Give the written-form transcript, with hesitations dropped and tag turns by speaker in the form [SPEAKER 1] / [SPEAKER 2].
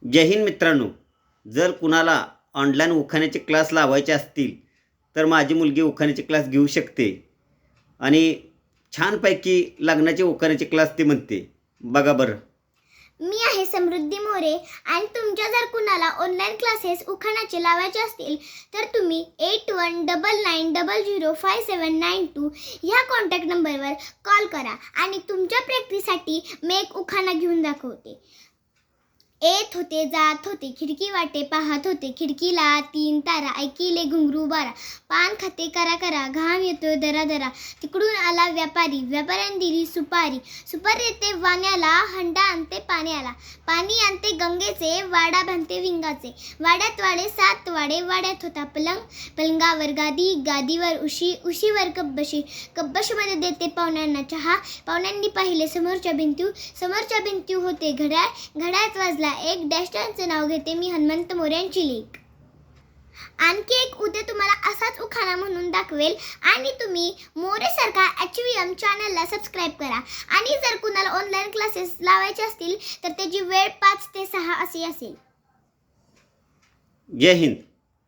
[SPEAKER 1] जय हिंद मित्रांनो, जर कुणाला ऑनलाईन उखाण्याचे क्लास लावायचे असतील तर माझी मुलगी उखाण्याचे क्लास घेऊ शकते आणि छानपैकी लग्नाचे उखाण्याचे क्लास ती म्हणते. बघा बरं.
[SPEAKER 2] मी आहे समृद्धी मोरे आणि तुमच्या जर कुणाला ऑनलाईन क्लासेस उखाण्याचे लावायचे असतील तर तुम्ही 8199005792 ह्या कॉन्टॅक्ट नंबरवर कॉल करा आणि तुमच्या प्रॅक्टिससाठी मी एक उखाणा घेऊन दाखवते. येत होते जात होते खिडकी वाटे पाहत होते, खिडकीला 3 तारा, ऐकिले घुंगरू बारा, पान खाते करा करा, घाम येतोय दरा दरा, तिकडून आला व्यापारी, व्यापाऱ्याने दिली सुपारी, सुपारी येते वाण्याला, हंडा आणते पाण्याला, पाणी आणते गंगेचे, वाडा बांधते विंगाचे, वाड्यात वाडे 7 वाडे, वाड्यात होता पलंग, पलंगावर गादी, गादीवर उशी, उशीवर कब्बशी, कब्बशीमध्ये देते पाहुण्यांना चहा, पाहुण्यांनी पाहिले समोरच्या भिंतीव होते घड्याळ, घड्याळात वाजला एक डॅशचं नाव घेते मी हनुमंत मोऱ्यांची लेक. आणखी एक उद्या तुम्हाला असाच उखाणा म्हणून दाखवेल आणि तुम्ही मोरेसारखा HVM चॅनलला सबस्क्राईब करा. आणि जर कुणाला ऑनलाईन क्लासेस लावायचे असतील तर त्याची वेळ 5 ते 6 अशी असेल.
[SPEAKER 1] जय हिंद.